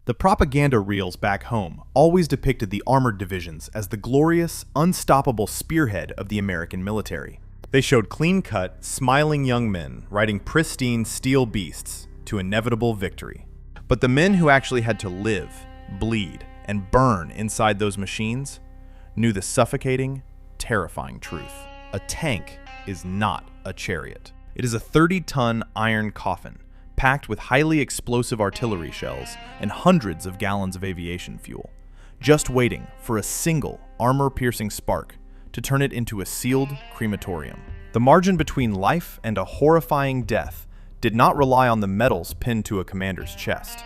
The propaganda reels back home always depicted the armored divisions as the glorious, unstoppable spearhead of the American military. They showed clean-cut, smiling young men riding pristine steel beasts to inevitable victory. But the men who actually had to live, bleed, and burn inside those machines knew the suffocating, terrifying truth. A tank is not a chariot. It is a 30-ton iron coffin, packed with highly explosive artillery shells and hundreds of gallons of aviation fuel, just waiting for a single armor-piercing spark to turn it into a sealed crematorium. The margin between life and a horrifying death did not rely on the medals pinned to a commander's chest.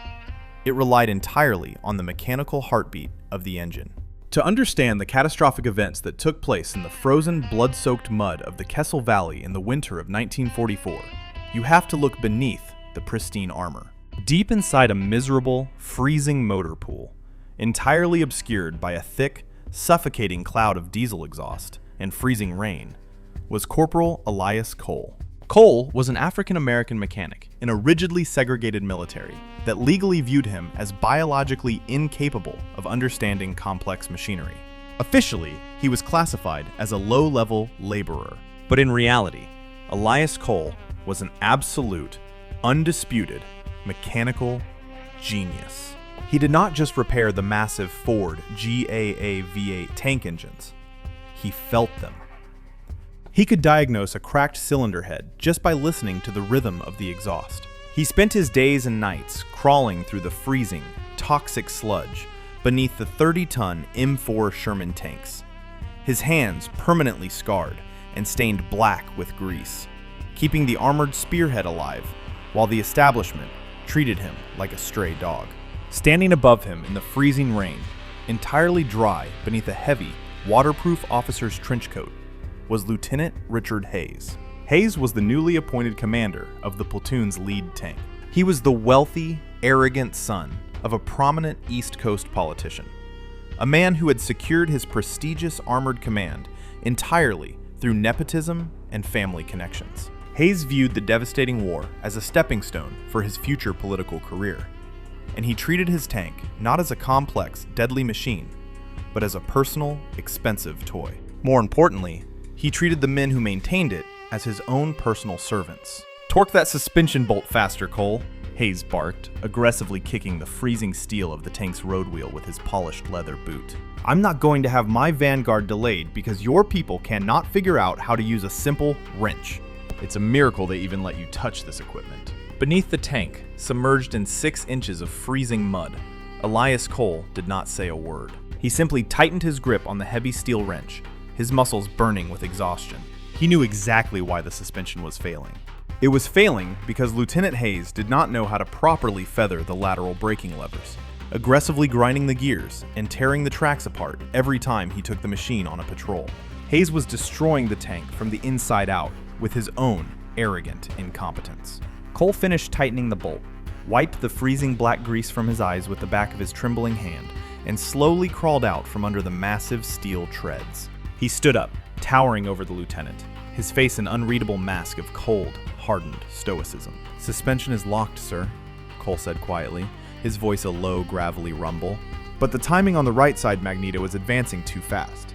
It relied entirely on the mechanical heartbeat of the engine. To understand the catastrophic events that took place in the frozen, blood-soaked mud of the Kessel Valley in the winter of 1944, you have to look beneath the pristine armor. Deep inside a miserable, freezing motor pool, entirely obscured by a thick, suffocating cloud of diesel exhaust and freezing rain, was Corporal Elias Cole. Cole was an African-American mechanic in a rigidly segregated military that legally viewed him as biologically incapable of understanding complex machinery. Officially, he was classified as a low-level laborer, but in reality, Elias Cole was an absolute, undisputed, mechanical genius. He did not just repair the massive Ford GAA V8 tank engines, he felt them. He could diagnose a cracked cylinder head just by listening to the rhythm of the exhaust. He spent his days and nights crawling through the freezing, toxic sludge beneath the 30-ton M4 Sherman tanks, his hands permanently scarred and stained black with grease, keeping the armored spearhead alive while the establishment treated him like a stray dog. Standing above him in the freezing rain, entirely dry beneath a heavy, waterproof officer's trench coat, was Lieutenant Richard Hayes. Hayes was the newly appointed commander of the platoon's lead tank. He was the wealthy, arrogant son of a prominent East Coast politician, a man who had secured his prestigious armored command entirely through nepotism and family connections. Hayes viewed the devastating war as a stepping stone for his future political career, and he treated his tank not as a complex, deadly machine, but as a personal, expensive toy. More importantly, he treated the men who maintained it as his own personal servants. "Torque that suspension bolt faster, Cole," Hayes barked, aggressively kicking the freezing steel of the tank's road wheel with his polished leather boot. "I'm not going to have my vanguard delayed because your people cannot figure out how to use a simple wrench. It's a miracle they even let you touch this equipment." Beneath the tank, submerged in 6 inches of freezing mud, Elias Cole did not say a word. He simply tightened his grip on the heavy steel wrench, his muscles burning with exhaustion. He knew exactly why the suspension was failing. It was failing because Lieutenant Hayes did not know how to properly feather the lateral braking levers, aggressively grinding the gears and tearing the tracks apart every time he took the machine on a patrol. Hayes was destroying the tank from the inside out with his own arrogant incompetence. Cole finished tightening the bolt, wiped the freezing black grease from his eyes with the back of his trembling hand, and slowly crawled out from under the massive steel treads. He stood up, towering over the lieutenant, his face an unreadable mask of cold, hardened stoicism. "Suspension is locked, sir," Cole said quietly, his voice a low, gravelly rumble. "But the timing on the right side magneto is advancing too fast.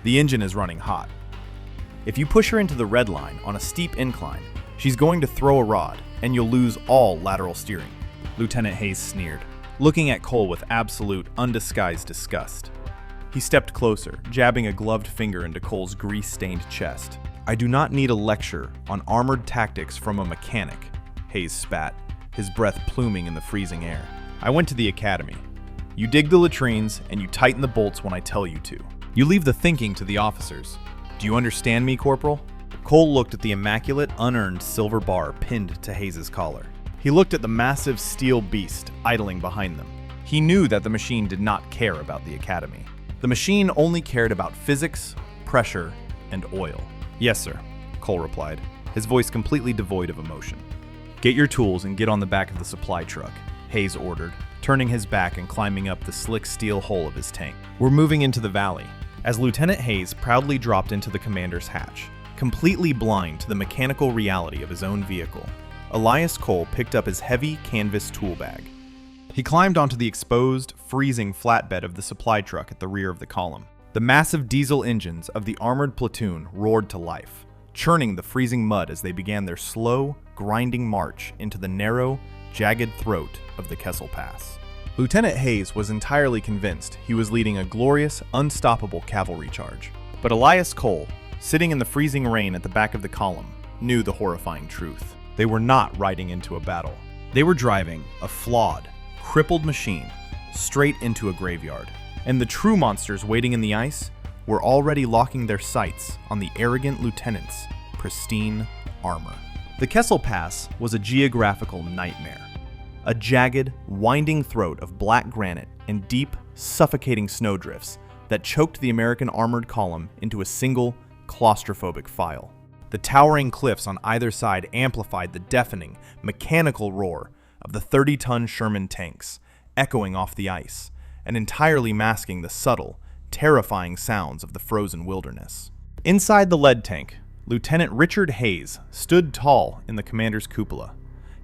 The engine is running hot. If you push her into the red line on a steep incline, she's going to throw a rod, and you'll lose all lateral steering." Lieutenant Hayes sneered, looking at Cole with absolute, undisguised disgust. He stepped closer, jabbing a gloved finger into Cole's grease-stained chest. "I do not need a lecture on armored tactics from a mechanic," Hayes spat, his breath pluming in the freezing air. "I went to the academy. You dig the latrines, and you tighten the bolts when I tell you to. You leave the thinking to the officers. Do you understand me, Corporal?" Cole looked at the immaculate, unearned silver bar pinned to Hayes' collar. He looked at the massive steel beast idling behind them. He knew that the machine did not care about the academy. The machine only cared about physics, pressure, and oil. "Yes, sir," Cole replied, his voice completely devoid of emotion. "Get your tools and get on the back of the supply truck," Hayes ordered, turning his back and climbing up the slick steel hull of his tank. "We're moving into the valley." As Lieutenant Hayes proudly dropped into the commander's hatch, completely blind to the mechanical reality of his own vehicle, Elias Cole picked up his heavy canvas tool bag. He climbed onto the exposed, freezing flatbed of the supply truck at the rear of the column. The massive diesel engines of the armored platoon roared to life, churning the freezing mud as they began their slow, grinding march into the narrow, jagged throat of the Kessel Pass. Lieutenant Hayes was entirely convinced he was leading a glorious, unstoppable cavalry charge. But Elias Cole, sitting in the freezing rain at the back of the column, knew the horrifying truth. They were not riding into a battle. They were driving a flawed, crippled machine straight into a graveyard. And the true monsters waiting in the ice were already locking their sights on the arrogant lieutenant's pristine armor. The Kessel Pass was a geographical nightmare. A jagged, winding throat of black granite and deep, suffocating snowdrifts that choked the American armored column into a single, claustrophobic file. The towering cliffs on either side amplified the deafening, mechanical roar of the 30-ton Sherman tanks, echoing off the ice, and entirely masking the subtle, terrifying sounds of the frozen wilderness. Inside the lead tank, Lieutenant Richard Hayes stood tall in the commander's cupola,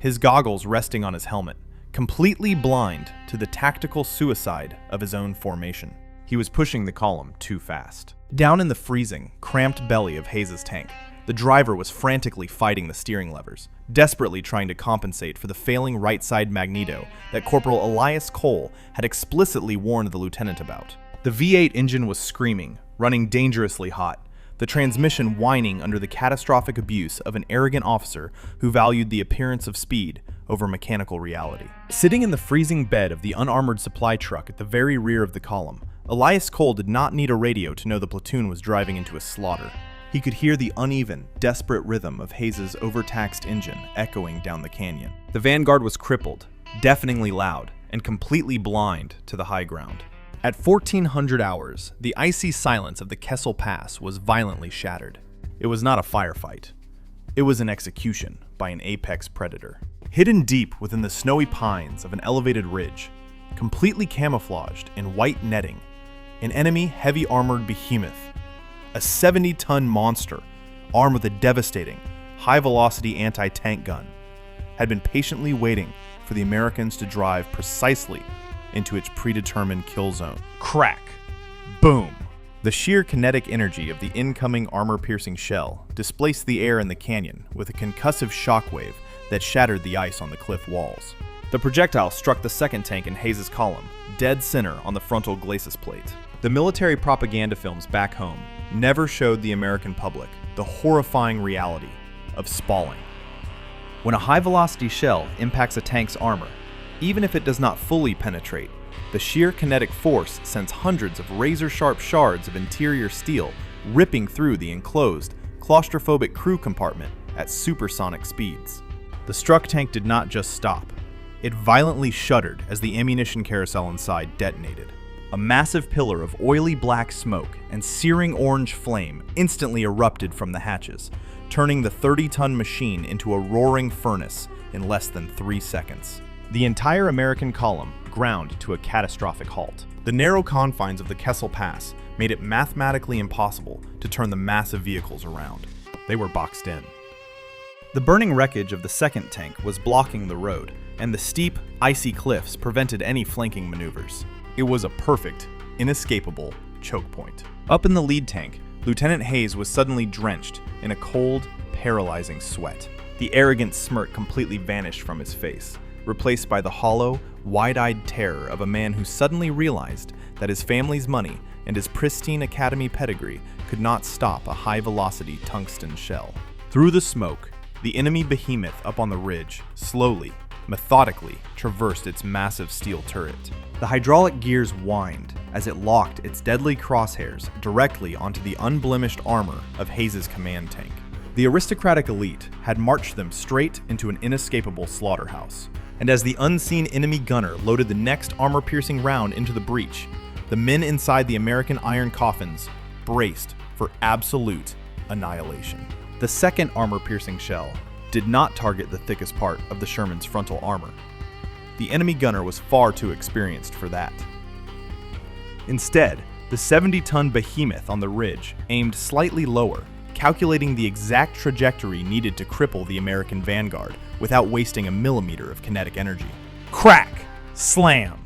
his goggles resting on his helmet, completely blind to the tactical suicide of his own formation. He was pushing the column too fast. Down in the freezing, cramped belly of Hayes' tank, the driver was frantically fighting the steering levers, desperately trying to compensate for the failing right-side magneto that Corporal Elias Cole had explicitly warned the lieutenant about. The V8 engine was screaming, running dangerously hot, the transmission whining under the catastrophic abuse of an arrogant officer who valued the appearance of speed over mechanical reality. Sitting in the freezing bed of the unarmored supply truck at the very rear of the column, Elias Cole did not need a radio to know the platoon was driving into a slaughter. He could hear the uneven, desperate rhythm of Hayes' overtaxed engine echoing down the canyon. The vanguard was crippled, deafeningly loud, and completely blind to the high ground. At 1400 hours, the icy silence of the Kessel Pass was violently shattered. It was not a firefight. It was an execution by an apex predator. Hidden deep within the snowy pines of an elevated ridge, completely camouflaged in white netting, an enemy heavy-armored behemoth, a 70-ton monster armed with a devastating, high-velocity anti-tank gun, had been patiently waiting for the Americans to drive precisely into its predetermined kill zone. Crack! Boom! The sheer kinetic energy of the incoming armor-piercing shell displaced the air in the canyon with a concussive shockwave that shattered the ice on the cliff walls. The projectile struck the second tank in Hayes' column, dead center on the frontal glacis plate. The military propaganda films back home never showed the American public the horrifying reality of spalling. When a high-velocity shell impacts a tank's armor, even if it does not fully penetrate, the sheer kinetic force sends hundreds of razor-sharp shards of interior steel ripping through the enclosed, claustrophobic crew compartment at supersonic speeds. The struck tank did not just stop. It violently shuddered as the ammunition carousel inside detonated. A massive pillar of oily black smoke and searing orange flame instantly erupted from the hatches, turning the 30-ton machine into a roaring furnace in less than 3 seconds. The entire American column ground to a catastrophic halt. The narrow confines of the Kessel Pass made it mathematically impossible to turn the massive vehicles around. They were boxed in. The burning wreckage of the second tank was blocking the road, and the steep, icy cliffs prevented any flanking maneuvers. It was a perfect, inescapable choke point. Up in the lead tank, Lieutenant Hayes was suddenly drenched in a cold, paralyzing sweat. The arrogant smirk completely vanished from his face, replaced by the hollow, wide-eyed terror of a man who suddenly realized that his family's money and his pristine academy pedigree could not stop a high-velocity tungsten shell. Through the smoke, the enemy behemoth up on the ridge slowly, methodically traversed its massive steel turret. The hydraulic gears whined as it locked its deadly crosshairs directly onto the unblemished armor of Hayes' command tank. The aristocratic elite had marched them straight into an inescapable slaughterhouse. And as the unseen enemy gunner loaded the next armor-piercing round into the breach, the men inside the American iron coffins braced for absolute annihilation. The second armor-piercing shell did not target the thickest part of the Sherman's frontal armor. The enemy gunner was far too experienced for that. Instead, the 70-ton behemoth on the ridge aimed slightly lower, calculating the exact trajectory needed to cripple the American vanguard without wasting a millimeter of kinetic energy. Crack! Slam!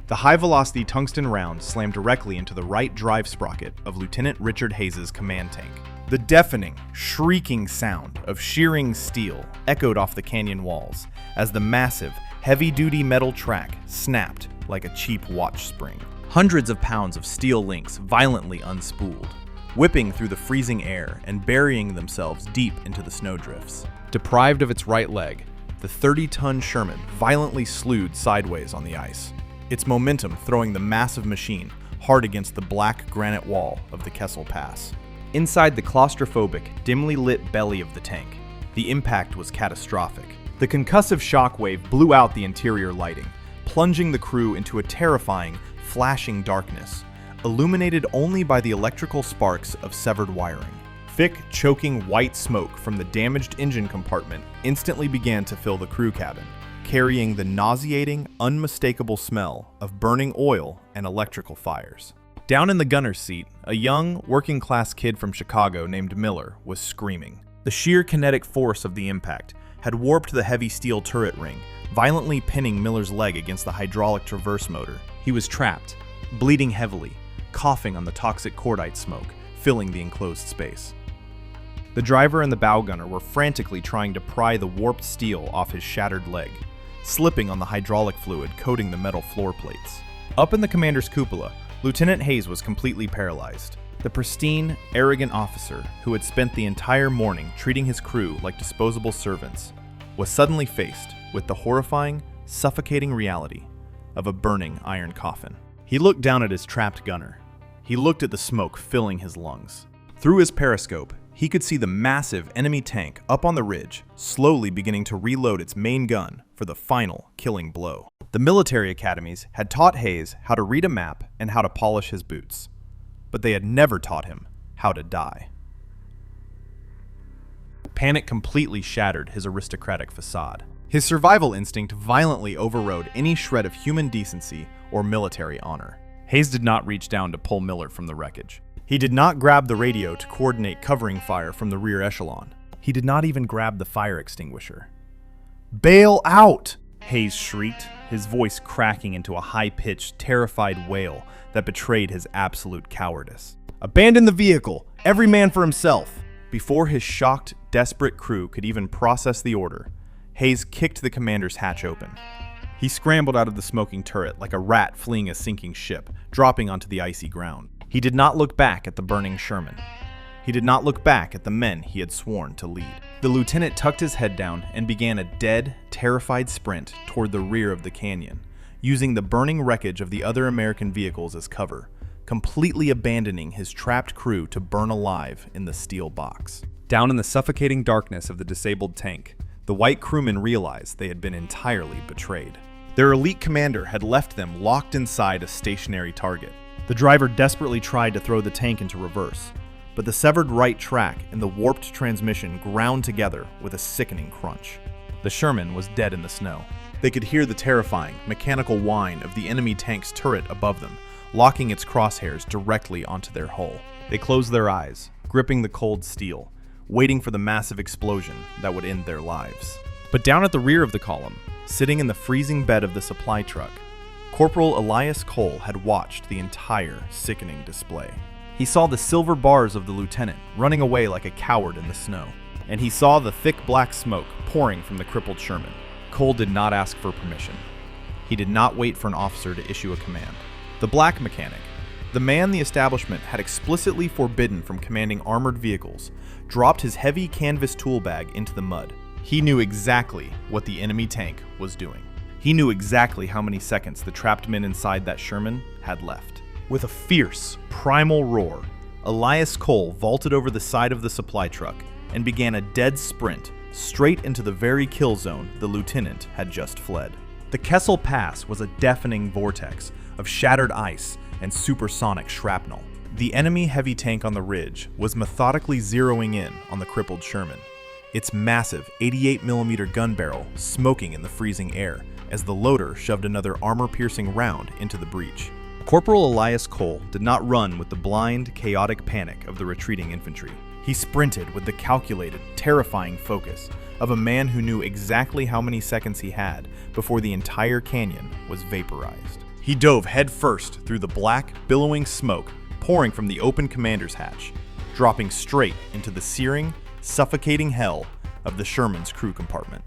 The high-velocity tungsten round slammed directly into the right drive sprocket of Lieutenant Richard Hayes' command tank. The deafening, shrieking sound of shearing steel echoed off the canyon walls as the massive, heavy-duty metal track snapped like a cheap watch spring. Hundreds of pounds of steel links violently unspooled, whipping through the freezing air and burying themselves deep into the snowdrifts. Deprived of its right leg, the 30-ton Sherman violently slewed sideways on the ice, its momentum throwing the massive machine hard against the black granite wall of the Kessel Pass. Inside the claustrophobic, dimly lit belly of the tank, the impact was catastrophic. The concussive shock wave blew out the interior lighting, plunging the crew into a terrifying, flashing darkness, illuminated only by the electrical sparks of severed wiring. Thick, choking white smoke from the damaged engine compartment instantly began to fill the crew cabin, carrying the nauseating, unmistakable smell of burning oil and electrical fires. Down in the gunner's seat, a young, working-class kid from Chicago named Miller was screaming. The sheer kinetic force of the impact had warped the heavy steel turret ring, violently pinning Miller's leg against the hydraulic traverse motor. He was trapped, bleeding heavily, coughing on the toxic cordite smoke, filling the enclosed space. The driver and the bow gunner were frantically trying to pry the warped steel off his shattered leg, slipping on the hydraulic fluid coating the metal floor plates. Up in the commander's cupola, Lieutenant Hayes was completely paralyzed. The pristine, arrogant officer who had spent the entire morning treating his crew like disposable servants was suddenly faced with the horrifying, suffocating reality of a burning iron coffin. He looked down at his trapped gunner. He looked at the smoke filling his lungs. Through his periscope, he could see the massive enemy tank up on the ridge, slowly beginning to reload its main gun for the final killing blow. The military academies had taught Hayes how to read a map and how to polish his boots, but they had never taught him how to die. Panic completely shattered his aristocratic facade. His survival instinct violently overrode any shred of human decency or military honor. Hayes did not reach down to pull Miller from the wreckage. He did not grab the radio to coordinate covering fire from the rear echelon. He did not even grab the fire extinguisher. "Bail out!" Hayes shrieked, his voice cracking into a high-pitched, terrified wail that betrayed his absolute cowardice. "Abandon the vehicle! Every man for himself!" Before his shocked, desperate crew could even process the order, Hayes kicked the commander's hatch open. He scrambled out of the smoking turret like a rat fleeing a sinking ship, dropping onto the icy ground. He did not look back at the burning Sherman. He did not look back at the men he had sworn to lead. The lieutenant tucked his head down and began a dead, terrified sprint toward the rear of the canyon, using the burning wreckage of the other American vehicles as cover, completely abandoning his trapped crew to burn alive in the steel box. Down in the suffocating darkness of the disabled tank, the white crewmen realized they had been entirely betrayed. Their elite commander had left them locked inside a stationary target. The driver desperately tried to throw the tank into reverse, but the severed right track and the warped transmission ground together with a sickening crunch. The Sherman was dead in the snow. They could hear the terrifying, mechanical whine of the enemy tank's turret above them, locking its crosshairs directly onto their hull. They closed their eyes, gripping the cold steel, waiting for the massive explosion that would end their lives. But down at the rear of the column, sitting in the freezing bed of the supply truck, Corporal Elias Cole had watched the entire sickening display. He saw the silver bars of the lieutenant running away like a coward in the snow, and he saw the thick black smoke pouring from the crippled Sherman. Cole did not ask for permission. He did not wait for an officer to issue a command. The black mechanic, the man the establishment had explicitly forbidden from commanding armored vehicles, dropped his heavy canvas tool bag into the mud. He knew exactly what the enemy tank was doing. He knew exactly how many seconds the trapped men inside that Sherman had left. With a fierce, primal roar, Elias Cole vaulted over the side of the supply truck and began a dead sprint straight into the very kill zone the lieutenant had just fled. The Kessel Pass was a deafening vortex of shattered ice and supersonic shrapnel. The enemy heavy tank on the ridge was methodically zeroing in on the crippled Sherman, its massive 88mm gun barrel smoking in the freezing air as the loader shoved another armor-piercing round into the breach. Corporal Elias Cole did not run with the blind, chaotic panic of the retreating infantry. He sprinted with the calculated, terrifying focus of a man who knew exactly how many seconds he had before the entire canyon was vaporized. He dove headfirst through the black, billowing smoke pouring from the open commander's hatch, dropping straight into the searing, suffocating hell of the Sherman's crew compartment.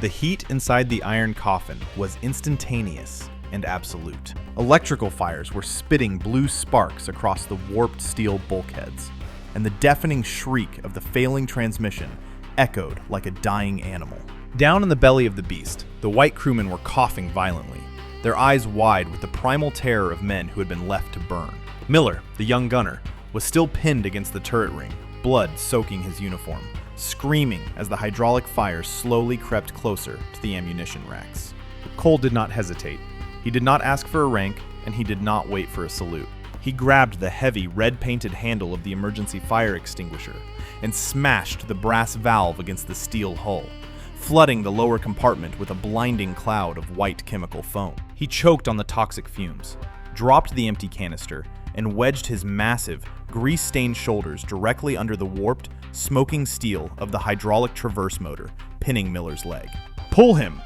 The heat inside the iron coffin was instantaneous and absolute. Electrical fires were spitting blue sparks across the warped steel bulkheads, and the deafening shriek of the failing transmission echoed like a dying animal. Down in the belly of the beast, the white crewmen were coughing violently, their eyes wide with the primal terror of men who had been left to burn. Miller, the young gunner, was still pinned against the turret ring, blood soaking his uniform, screaming as the hydraulic fires slowly crept closer to the ammunition racks. Cole did not hesitate. He did not ask for a rank, and he did not wait for a salute. He grabbed the heavy, red-painted handle of the emergency fire extinguisher and smashed the brass valve against the steel hull, flooding the lower compartment with a blinding cloud of white chemical foam. He choked on the toxic fumes, dropped the empty canister, and wedged his massive, grease-stained shoulders directly under the warped, smoking steel of the hydraulic traverse motor, pinning Miller's leg. "Pull him!"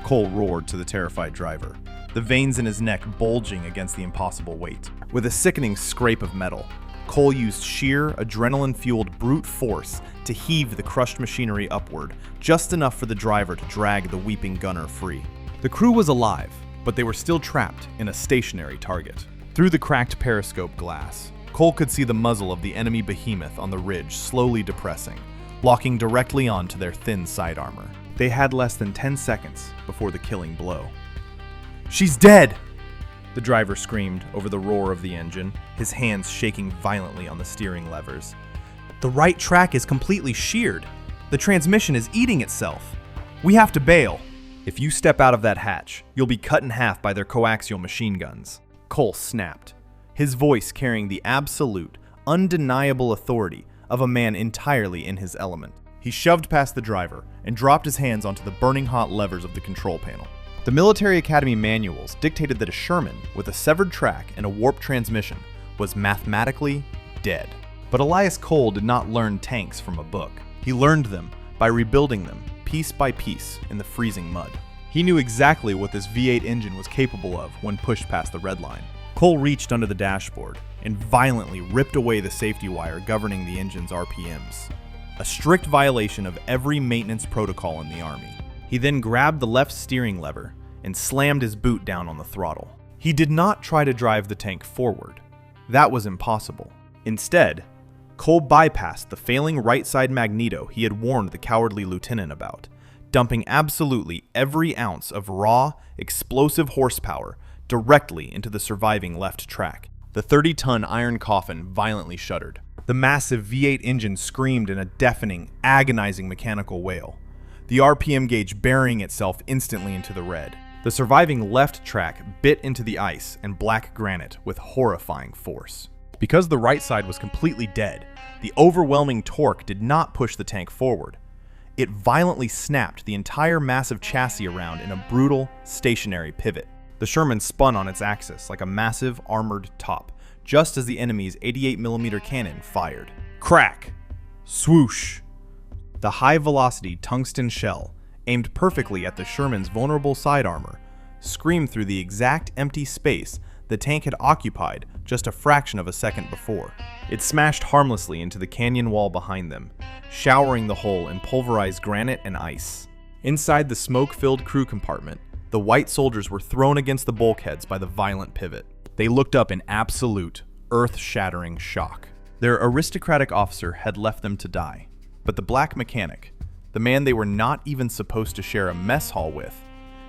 Cole roared to the terrified driver, the veins in his neck bulging against the impossible weight. With a sickening scrape of metal, Cole used sheer, adrenaline-fueled brute force to heave the crushed machinery upward, just enough for the driver to drag the weeping gunner free. The crew was alive, but they were still trapped in a stationary target. Through the cracked periscope glass, Cole could see the muzzle of the enemy behemoth on the ridge slowly depressing, locking directly onto their thin side armor. They had less than 10 seconds before the killing blow. "She's dead!" the driver screamed over the roar of the engine, his hands shaking violently on the steering levers. "The right track is completely sheared. The transmission is eating itself. We have to bail. If you step out of that hatch, you'll be cut in half by their coaxial machine guns." Cole snapped, his voice carrying the absolute, undeniable authority of a man entirely in his element. He shoved past the driver and dropped his hands onto the burning hot levers of the control panel. The military academy manuals dictated that a Sherman with a severed track and a warped transmission was mathematically dead. But Elias Cole did not learn tanks from a book. He learned them by rebuilding them piece by piece in the freezing mud. He knew exactly what this V8 engine was capable of when pushed past the red line. Cole reached under the dashboard and violently ripped away the safety wire governing the engine's RPMs, a strict violation of every maintenance protocol in the Army. He then grabbed the left steering lever and slammed his boot down on the throttle. He did not try to drive the tank forward. That was impossible. Instead, Cole bypassed the failing right side magneto he had warned the cowardly lieutenant about, dumping absolutely every ounce of raw, explosive horsepower directly into the surviving left track. The 30-ton iron coffin violently shuddered. The massive V8 engine screamed in a deafening, agonizing mechanical wail, the RPM gauge burying itself instantly into the red. The surviving left track bit into the ice and black granite with horrifying force. Because the right side was completely dead, the overwhelming torque did not push the tank forward. It violently snapped the entire massive chassis around in a brutal, stationary pivot. The Sherman spun on its axis like a massive, armored top, just as the enemy's 88mm cannon fired. Crack! Swoosh! The high-velocity tungsten shell, aimed perfectly at the Sherman's vulnerable side armor, screamed through the exact empty space the tank had occupied just a fraction of a second before. It smashed harmlessly into the canyon wall behind them, showering the hole in pulverized granite and ice. Inside the smoke-filled crew compartment, the white soldiers were thrown against the bulkheads by the violent pivot. They looked up in absolute, earth-shattering shock. Their aristocratic officer had left them to die, but the black mechanic, the man they were not even supposed to share a mess hall with,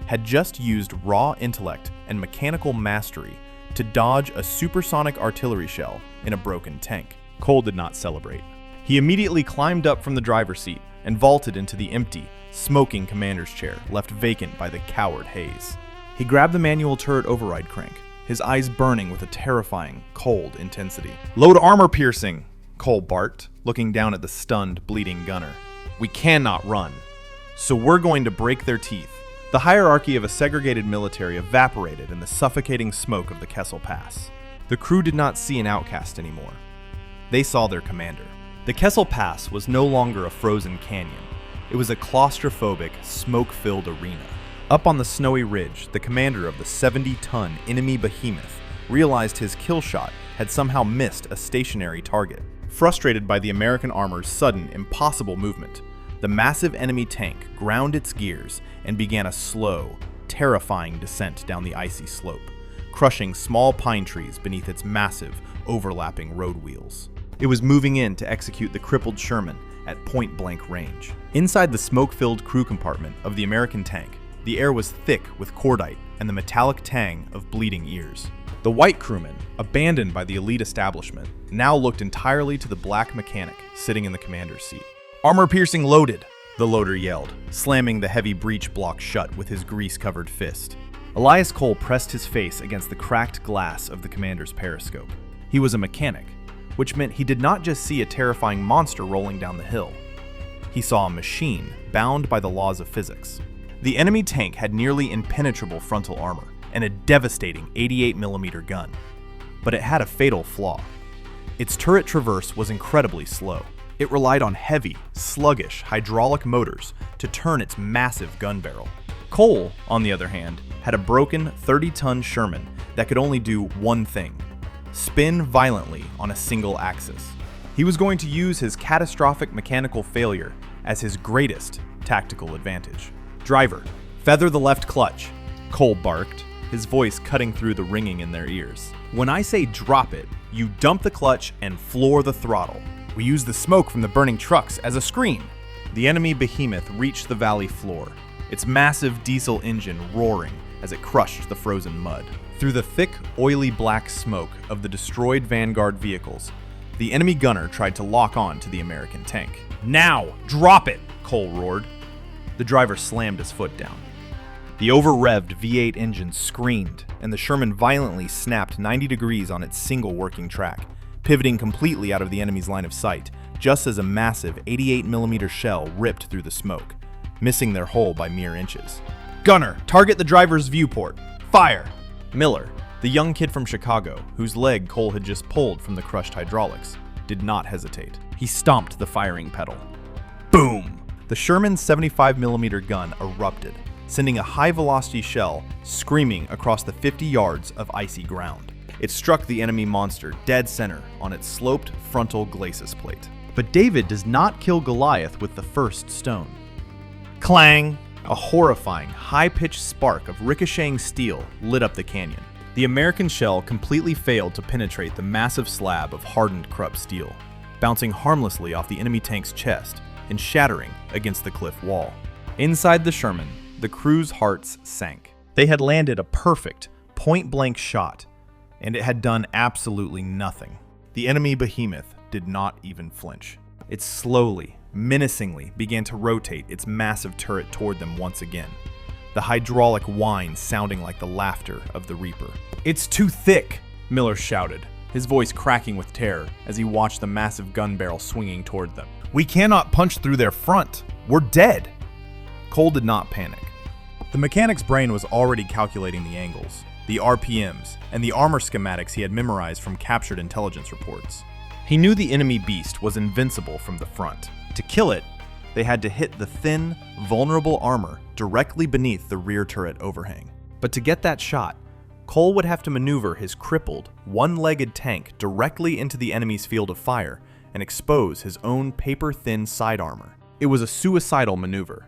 had just used raw intellect and mechanical mastery to dodge a supersonic artillery shell in a broken tank. Cole did not celebrate. He immediately climbed up from the driver's seat and vaulted into the empty, smoking commander's chair left vacant by the coward Hayes. He grabbed the manual turret override crank, his eyes burning with a terrifying, cold intensity. "Load armor piercing!" Cole barked, looking down at the stunned, bleeding gunner. "We cannot run, so we're going to break their teeth." The hierarchy of a segregated military evaporated in the suffocating smoke of the Kessel Pass. The crew did not see an outcast anymore. They saw their commander. The Kessel Pass was no longer a frozen canyon. It was a claustrophobic, smoke-filled arena. Up on the snowy ridge, the commander of the 70-ton enemy behemoth realized his kill shot had somehow missed a stationary target. Frustrated by the American armor's sudden, impossible movement, the massive enemy tank ground its gears and began a slow, terrifying descent down the icy slope, crushing small pine trees beneath its massive, overlapping road wheels. It was moving in to execute the crippled Sherman at point-blank range. Inside the smoke-filled crew compartment of the American tank, the air was thick with cordite and the metallic tang of bleeding ears. The white crewman, abandoned by the elite establishment, now looked entirely to the black mechanic sitting in the commander's seat. "Armor-piercing loaded," the loader yelled, slamming the heavy breech block shut with his grease-covered fist. Elias Cole pressed his face against the cracked glass of the commander's periscope. He was a mechanic, which meant he did not just see a terrifying monster rolling down the hill. He saw a machine bound by the laws of physics. The enemy tank had nearly impenetrable frontal armor and a devastating 88mm gun. But it had a fatal flaw. Its turret traverse was incredibly slow. It relied on heavy, sluggish hydraulic motors to turn its massive gun barrel. Cole, on the other hand, had a broken 30-ton Sherman that could only do one thing: spin violently on a single axis. He was going to use his catastrophic mechanical failure as his greatest tactical advantage. "Driver, feather the left clutch," Cole barked, his voice cutting through the ringing in their ears. "When I say drop it, you dump the clutch and floor the throttle. We use the smoke from the burning trucks as a screen." The enemy behemoth reached the valley floor, its massive diesel engine roaring as it crushed the frozen mud. Through the thick, oily black smoke of the destroyed Vanguard vehicles, the enemy gunner tried to lock on to the American tank. "Now, drop it!" Cole roared. The driver slammed his foot down. The over-revved V8 engine screamed, and the Sherman violently snapped 90 degrees on its single working track, pivoting completely out of the enemy's line of sight, just as a massive 88mm shell ripped through the smoke, missing their hull by mere inches. "Gunner, target the driver's viewport. Fire!" Miller, the young kid from Chicago, whose leg Cole had just pulled from the crushed hydraulics, did not hesitate. He stomped the firing pedal. Boom! The Sherman's 75mm gun erupted, sending a high-velocity shell screaming across the 50 yards of icy ground. It struck the enemy monster dead center on its sloped frontal glacis plate. But David does not kill Goliath with the first stone. Clang! A horrifying, high-pitched spark of ricocheting steel lit up the canyon. The American shell completely failed to penetrate the massive slab of hardened Krupp steel, bouncing harmlessly off the enemy tank's chest and shattering against the cliff wall. Inside the Sherman, the crew's hearts sank. They had landed a perfect, point-blank shot, and it had done absolutely nothing. The enemy behemoth did not even flinch. It slowly, menacingly began to rotate its massive turret toward them once again, the hydraulic whine sounding like the laughter of the Reaper. "It's too thick," Miller shouted, his voice cracking with terror as he watched the massive gun barrel swinging toward them. "We cannot punch through their front. We're dead." Cole did not panic. The mechanic's brain was already calculating the angles, the RPMs, and the armor schematics he had memorized from captured intelligence reports. He knew the enemy beast was invincible from the front. To kill it, they had to hit the thin, vulnerable armor directly beneath the rear turret overhang. But to get that shot, Cole would have to maneuver his crippled, one-legged tank directly into the enemy's field of fire and expose his own paper-thin side armor. It was a suicidal maneuver,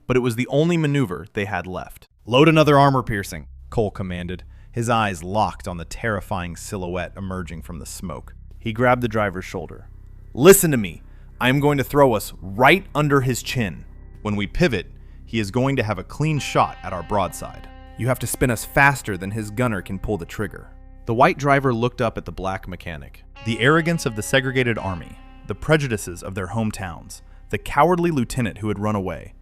but it was the only maneuver they had left. "Load another armor-piercing," Cole commanded, his eyes locked on the terrifying silhouette emerging from the smoke. He grabbed the driver's shoulder. "Listen to me. I am going to throw us right under his chin. When we pivot, he is going to have a clean shot at our broadside. You have to spin us faster than his gunner can pull the trigger." The white driver looked up at the black mechanic. The arrogance of the segregated army, the prejudices of their hometowns, the cowardly lieutenant who had run away,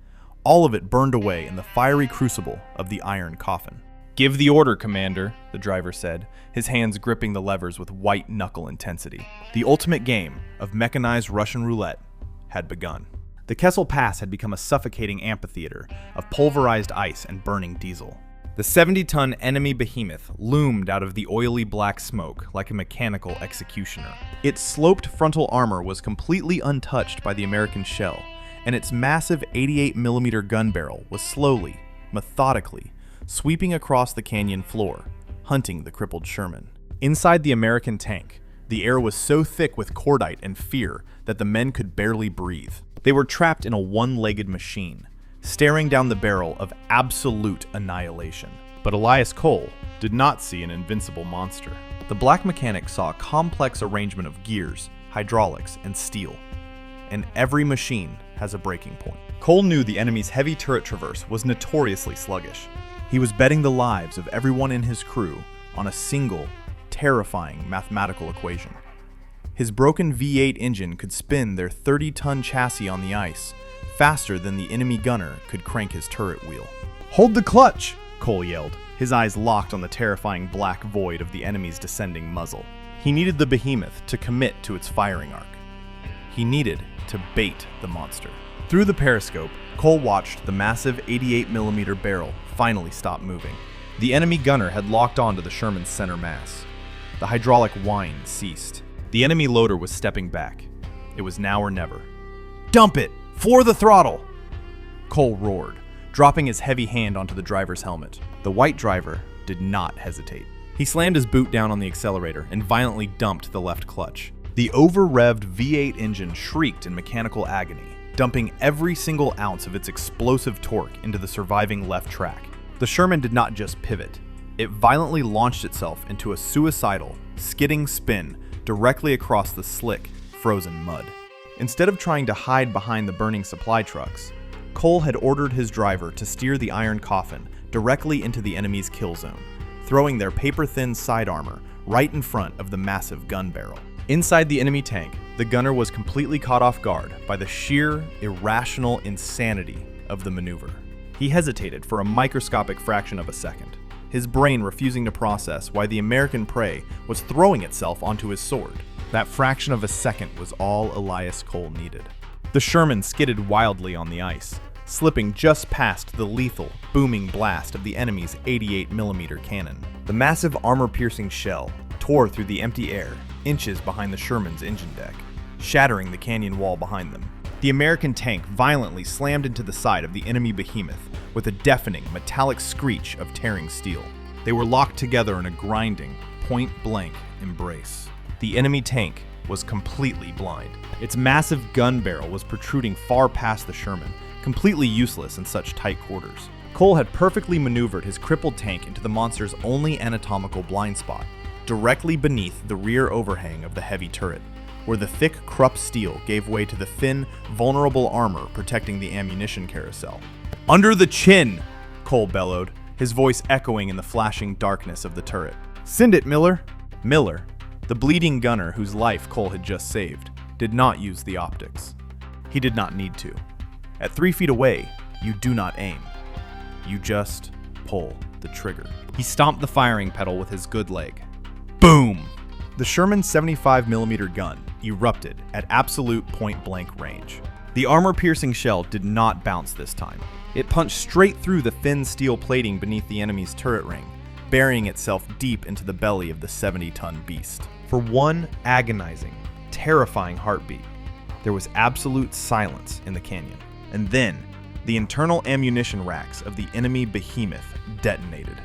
all of it burned away in the fiery crucible of the iron coffin. "Give the order, Commander," the driver said, his hands gripping the levers with white-knuckle intensity. The ultimate game of mechanized Russian roulette had begun. The Kessel Pass had become a suffocating amphitheater of pulverized ice and burning diesel. The 70-ton enemy behemoth loomed out of the oily black smoke like a mechanical executioner. Its sloped frontal armor was completely untouched by the American shell, and its massive 88mm gun barrel was slowly, methodically, sweeping across the canyon floor, hunting the crippled Sherman. Inside the American tank, the air was so thick with cordite and fear that the men could barely breathe. They were trapped in a one-legged machine, staring down the barrel of absolute annihilation. But Elias Cole did not see an invincible monster. The black mechanic saw a complex arrangement of gears, hydraulics, and steel. And every machine has a breaking point. Cole knew the enemy's heavy turret traverse was notoriously sluggish. He was betting the lives of everyone in his crew on a single, terrifying mathematical equation. His broken V8 engine could spin their 30-ton chassis on the ice faster than the enemy gunner could crank his turret wheel. "Hold the clutch!" Cole yelled, his eyes locked on the terrifying black void of the enemy's descending muzzle. He needed the behemoth to commit to its firing arc. He needed to bait the monster. Through the periscope, Cole watched the massive 88mm barrel finally stop moving. The enemy gunner had locked onto the Sherman's center mass. The hydraulic whine ceased. The enemy loader was stepping back. It was now or never. "Dump it! Floor the throttle!" Cole roared, dropping his heavy hand onto the driver's helmet. The white driver did not hesitate. He slammed his boot down on the accelerator and violently dumped the left clutch. The over-revved V8 engine shrieked in mechanical agony, dumping every single ounce of its explosive torque into the surviving left track. The Sherman did not just pivot. It violently launched itself into a suicidal, skidding spin directly across the slick, frozen mud. Instead of trying to hide behind the burning supply trucks, Cole had ordered his driver to steer the iron coffin directly into the enemy's kill zone, throwing their paper-thin side armor right in front of the massive gun barrel. Inside the enemy tank, the gunner was completely caught off guard by the sheer, irrational insanity of the maneuver. He hesitated for a microscopic fraction of a second, his brain refusing to process why the American prey was throwing itself onto his sword. That fraction of a second was all Elias Cole needed. The Sherman skidded wildly on the ice, slipping just past the lethal, booming blast of the enemy's 88mm cannon. The massive armor-piercing shell tore through the empty air, inches behind the Sherman's engine deck, shattering the canyon wall behind them. The American tank violently slammed into the side of the enemy behemoth with a deafening, metallic screech of tearing steel. They were locked together in a grinding, point-blank embrace. The enemy tank was completely blind. Its massive gun barrel was protruding far past the Sherman, completely useless in such tight quarters. Cole had perfectly maneuvered his crippled tank into the monster's only anatomical blind spot, directly beneath the rear overhang of the heavy turret, where the thick Krupp steel gave way to the thin, vulnerable armor protecting the ammunition carousel. "Under the chin!" Cole bellowed, his voice echoing in the flashing darkness of the turret. "Send it, Miller!" Miller, the bleeding gunner whose life Cole had just saved, did not use the optics. He did not need to. At 3 feet away, you do not aim. You just pull the trigger. He stomped the firing pedal with his good leg. Boom! The Sherman's 75mm gun erupted at absolute point-blank range. The armor-piercing shell did not bounce this time. It punched straight through the thin steel plating beneath the enemy's turret ring, burying itself deep into the belly of the 70-ton beast. For one agonizing, terrifying heartbeat, there was absolute silence in the canyon. And then, the internal ammunition racks of the enemy behemoth detonated.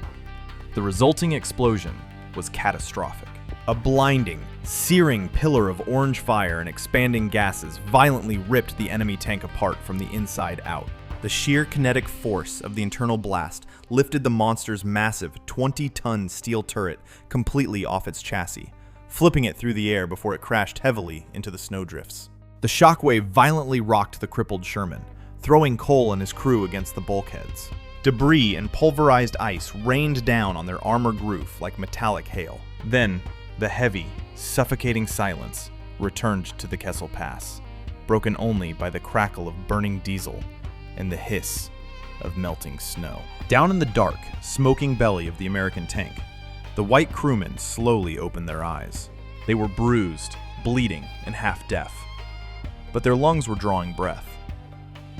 The resulting explosion was catastrophic. A blinding, searing pillar of orange fire and expanding gases violently ripped the enemy tank apart from the inside out. The sheer kinetic force of the internal blast lifted the monster's massive 20-ton steel turret completely off its chassis, flipping it through the air before it crashed heavily into the snowdrifts. The shockwave violently rocked the crippled Sherman, throwing Cole and his crew against the bulkheads. Debris and pulverized ice rained down on their armored roof like metallic hail. Then, the heavy, suffocating silence returned to the Kessel Pass, broken only by the crackle of burning diesel and the hiss of melting snow. Down in the dark, smoking belly of the American tank, the white crewmen slowly opened their eyes. They were bruised, bleeding, and half deaf, but their lungs were drawing breath.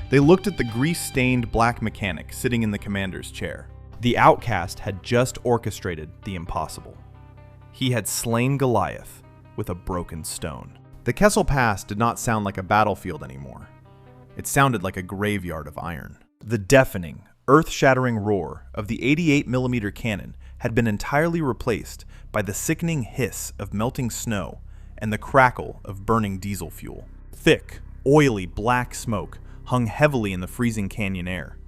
They looked at the grease-stained black mechanic sitting in the commander's chair. The outcast had just orchestrated the impossible. He had slain Goliath with a broken stone. The Kessel Pass did not sound like a battlefield anymore. It sounded like a graveyard of iron. The deafening, earth-shattering roar of the 88mm cannon had been entirely replaced by the sickening hiss of melting snow and the crackle of burning diesel fuel. Thick, oily black smoke hung heavily in the freezing canyon air,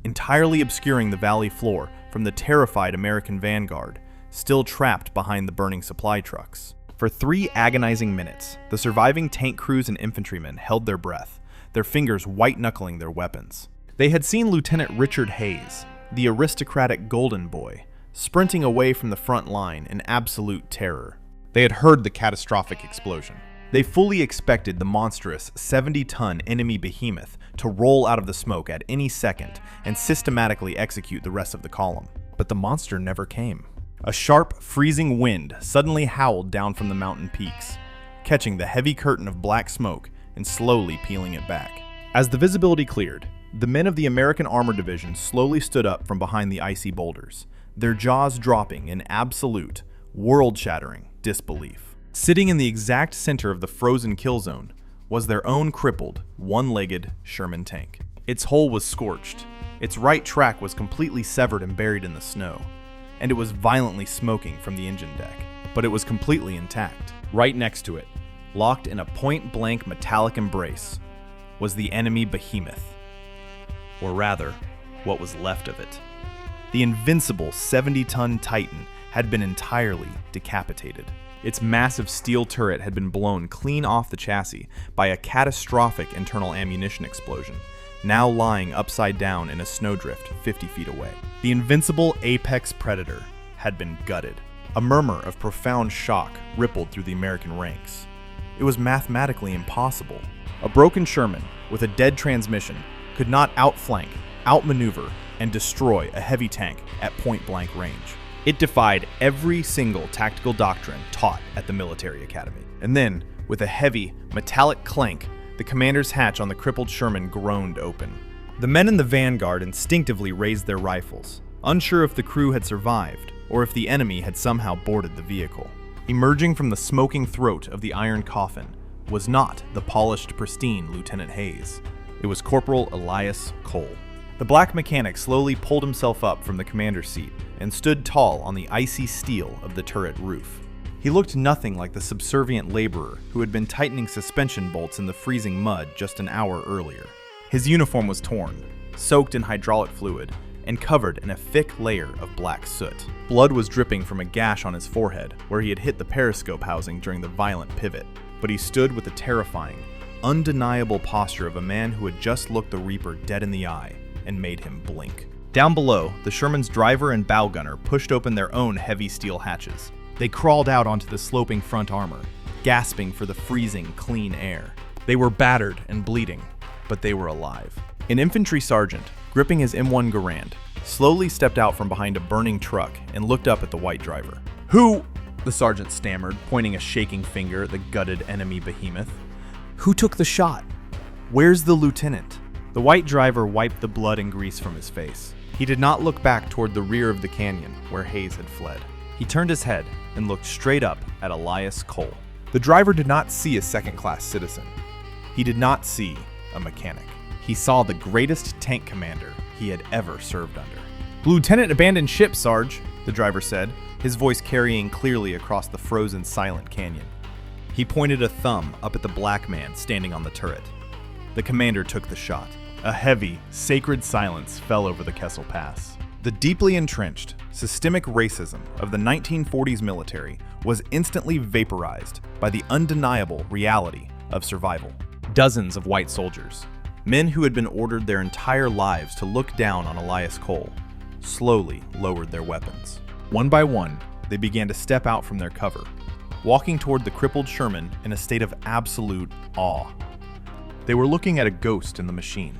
entirely obscuring the valley floor from the terrified American vanguard, still trapped behind the burning supply trucks. For 3 agonizing minutes, the surviving tank crews and infantrymen held their breath, their fingers white-knuckling their weapons. They had seen Lieutenant Richard Hayes, the aristocratic golden boy, sprinting away from the front line in absolute terror. They had heard the catastrophic explosion. They fully expected the monstrous 70-ton enemy behemoth to roll out of the smoke at any second and systematically execute the rest of the column. But the monster never came. A sharp, freezing wind suddenly howled down from the mountain peaks, catching the heavy curtain of black smoke and slowly peeling it back. As the visibility cleared, the men of the American Armored Division slowly stood up from behind the icy boulders, their jaws dropping in absolute, world-shattering disbelief. Sitting in the exact center of the frozen kill zone was their own crippled, one-legged Sherman tank. Its hull was scorched, its right track was completely severed and buried in the snow, and it was violently smoking from the engine deck. But it was completely intact. Right next to it, locked in a point-blank metallic embrace, was the enemy behemoth. Or rather, what was left of it. The invincible 70-ton Titan had been entirely decapitated. Its massive steel turret had been blown clean off the chassis by a catastrophic internal ammunition explosion, now lying upside down in a snowdrift 50 feet away. The invincible apex predator had been gutted. A murmur of profound shock rippled through the American ranks. It was mathematically impossible. A broken Sherman with a dead transmission could not outflank, outmaneuver, and destroy a heavy tank at point-blank range. It defied every single tactical doctrine taught at the military academy. And then, with a heavy, metallic clank, the commander's hatch on the crippled Sherman groaned open. The men in the vanguard instinctively raised their rifles, unsure if the crew had survived or if the enemy had somehow boarded the vehicle. Emerging from the smoking throat of the iron coffin was not the polished, pristine Lieutenant Hayes. It was Corporal Elias Cole. The black mechanic slowly pulled himself up from the commander's seat and stood tall on the icy steel of the turret roof. He looked nothing like the subservient laborer who had been tightening suspension bolts in the freezing mud just an hour earlier. His uniform was torn, soaked in hydraulic fluid, and covered in a thick layer of black soot. Blood was dripping from a gash on his forehead where he had hit the periscope housing during the violent pivot, but he stood with the terrifying, undeniable posture of a man who had just looked the Reaper dead in the eye and made him blink. Down below, the Sherman's driver and bow gunner pushed open their own heavy steel hatches. They crawled out onto the sloping front armor, gasping for the freezing, clean air. They were battered and bleeding, but they were alive. An infantry sergeant, gripping his M1 Garand, slowly stepped out from behind a burning truck and looked up at the white driver. "Who?" the sergeant stammered, pointing a shaking finger at the gutted enemy behemoth. "Who took the shot? Where's the lieutenant?" The white driver wiped the blood and grease from his face. He did not look back toward the rear of the canyon where Hayes had fled. He turned his head and looked straight up at Elias Cole. The driver did not see a second-class citizen. He did not see a mechanic. He saw the greatest tank commander he had ever served under. "Lieutenant abandoned ship, Sarge," the driver said, his voice carrying clearly across the frozen, silent canyon. He pointed a thumb up at the black man standing on the turret. The commander took the shot. A heavy, sacred silence fell over the Kessel Pass. The deeply entrenched, systemic racism of the 1940s military was instantly vaporized by the undeniable reality of survival. Dozens of white soldiers, men who had been ordered their entire lives to look down on Elias Cole, slowly lowered their weapons. One by one, they began to step out from their cover, walking toward the crippled Sherman in a state of absolute awe. They were looking at a ghost in the machine,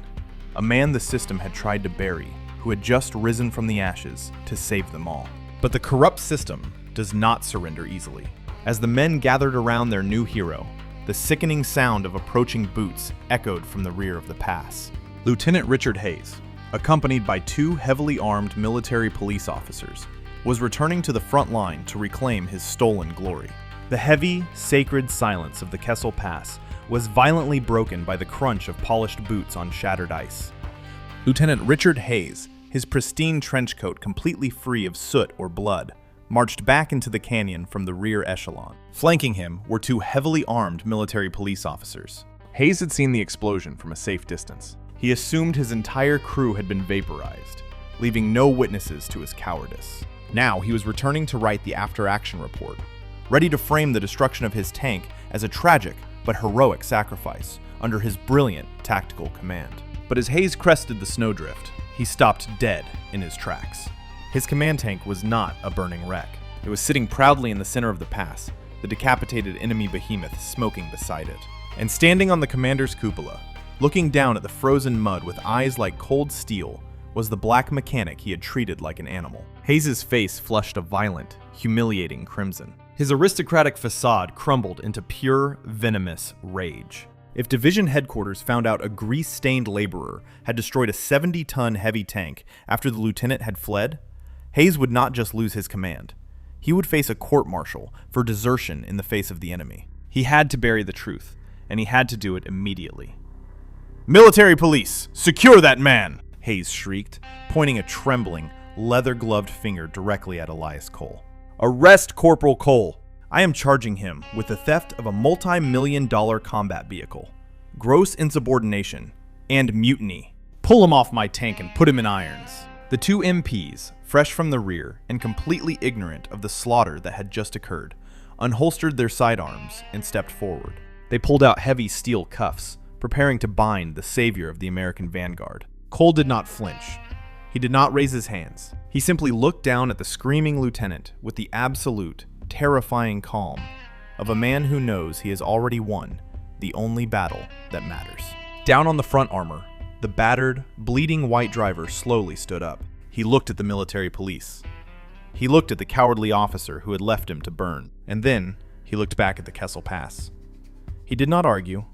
a man the system had tried to bury, who had just risen from the ashes to save them all. But the corrupt system does not surrender easily. As the men gathered around their new hero, the sickening sound of approaching boots echoed from the rear of the pass. Lieutenant Richard Hayes, accompanied by 2 heavily armed military police officers, was returning to the front line to reclaim his stolen glory. The heavy, sacred silence of the Kessel Pass was violently broken by the crunch of polished boots on shattered ice. Lieutenant Richard Hayes, his pristine trench coat completely free of soot or blood, marched back into the canyon from the rear echelon. Flanking him were two heavily armed military police officers. Hayes had seen the explosion from a safe distance. He assumed his entire crew had been vaporized, leaving no witnesses to his cowardice. Now he was returning to write the after-action report, ready to frame the destruction of his tank as a tragic but heroic sacrifice under his brilliant tactical command. But as Hayes crested the snowdrift, he stopped dead in his tracks. His command tank was not a burning wreck. It was sitting proudly in the center of the pass, the decapitated enemy behemoth smoking beside it. And standing on the commander's cupola, looking down at the frozen mud with eyes like cold steel, was the black mechanic he had treated like an animal. Hayes' face flushed a violent, humiliating crimson. His aristocratic facade crumbled into pure, venomous rage. If division headquarters found out a grease-stained laborer had destroyed a 70-ton heavy tank after the lieutenant had fled, Hayes would not just lose his command. He would face a court-martial for desertion in the face of the enemy. He had to bury the truth, and he had to do it immediately. "Military police, secure that man!" Hayes shrieked, pointing a trembling, leather-gloved finger directly at Elias Cole. "Arrest Corporal Cole! I am charging him with the theft of a multi-million-dollar combat vehicle, gross insubordination, and mutiny. Pull him off my tank and put him in irons." The two MPs, fresh from the rear and completely ignorant of the slaughter that had just occurred, unholstered their sidearms and stepped forward. They pulled out heavy steel cuffs, preparing to bind the savior of the American vanguard. Cole did not flinch. He did not raise his hands. He simply looked down at the screaming lieutenant with the absolute, terrifying calm of a man who knows he has already won the only battle that matters. Down on the front armor, the battered, bleeding white driver slowly stood up. He looked at the military police. He looked at the cowardly officer who had left him to burn. And then he looked back at the Kessel Pass. He did not argue.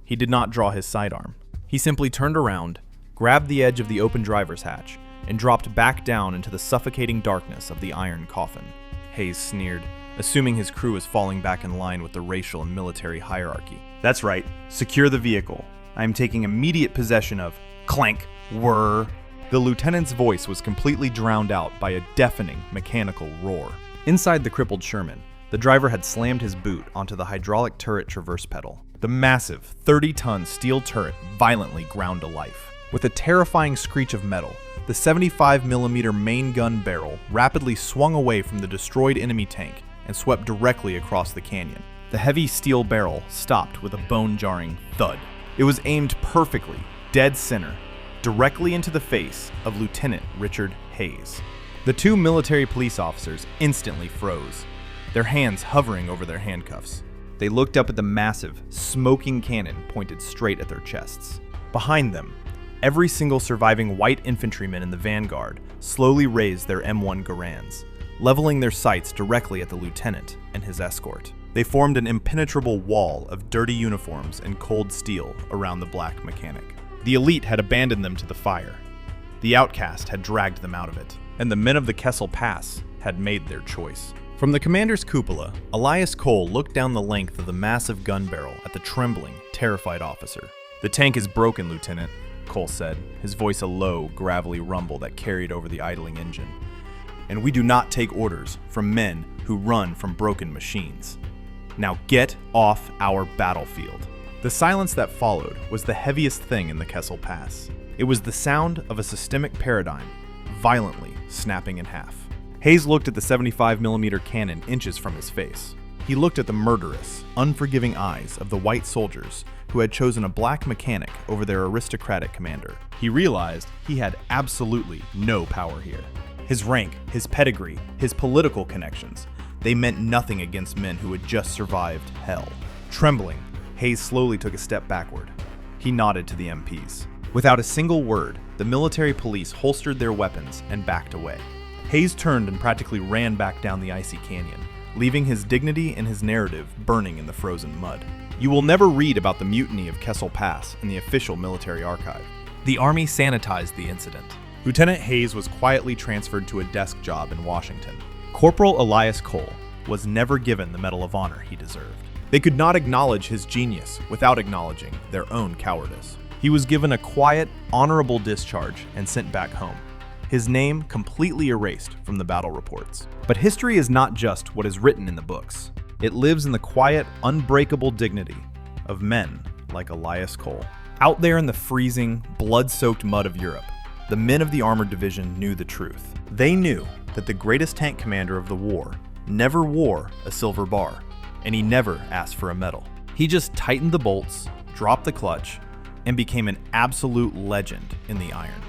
He did not draw his sidearm. He simply turned around, grabbed the edge of the open driver's hatch, and dropped back down into the suffocating darkness of the iron coffin. Hayes sneered, assuming his crew was falling back in line with the racial and military hierarchy. "That's right. Secure the vehicle. I am taking immediate possession of..." Clank! Whirr! The lieutenant's voice was completely drowned out by a deafening mechanical roar. Inside the crippled Sherman, the driver had slammed his boot onto the hydraulic turret traverse pedal. The massive 30-ton steel turret violently ground to life. With a terrifying screech of metal, the 75mm main gun barrel rapidly swung away from the destroyed enemy tank and swept directly across the canyon. The heavy steel barrel stopped with a bone-jarring thud. It was aimed perfectly, dead center, directly into the face of Lieutenant Richard Hayes. The two military police officers instantly froze, their hands hovering over their handcuffs. They looked up at the massive, smoking cannon pointed straight at their chests. Behind them, every single surviving white infantryman in the vanguard slowly raised their M1 Garands, leveling their sights directly at the lieutenant and his escort. They formed an impenetrable wall of dirty uniforms and cold steel around the black mechanic. The elite had abandoned them to the fire. The outcast had dragged them out of it, and the men of the Kessel Pass had made their choice. From the commander's cupola, Elias Cole looked down the length of the massive gun barrel at the trembling, terrified officer. "The tank is broken, Lieutenant," Cole said, his voice a low, gravelly rumble that carried over the idling engine. "And we do not take orders from men who run from broken machines. Now get off our battlefield." The silence that followed was the heaviest thing in the Kessel Pass. It was the sound of a systemic paradigm, violently snapping in half. Hayes looked at the 75mm cannon inches from his face. He looked at the murderous, unforgiving eyes of the white soldiers who had chosen a black mechanic over their aristocratic commander. He realized he had absolutely no power here. His rank, his pedigree, his political connections, they meant nothing against men who had just survived hell. Trembling, Hayes slowly took a step backward. He nodded to the MPs. Without a single word, the military police holstered their weapons and backed away. Hayes turned and practically ran back down the icy canyon, leaving his dignity and his narrative burning in the frozen mud. You will never read about the mutiny of Kessel Pass in the official military archive. The Army sanitized the incident. Lieutenant Hayes was quietly transferred to a desk job in Washington. Corporal Elias Cole, was never given the Medal of Honor he deserved. They could not acknowledge his genius without acknowledging their own cowardice. He was given a quiet, honorable discharge and sent back home, his name completely erased from the battle reports. But history is not just what is written in the books. It lives in the quiet, unbreakable dignity of men like Elias Cole. Out there in the freezing, blood-soaked mud of Europe, the men of the Armored Division knew the truth. They knew that the greatest tank commander of the war never wore a silver bar, and he never asked for a medal. He just tightened the bolts, dropped the clutch, and became an absolute legend in the iron.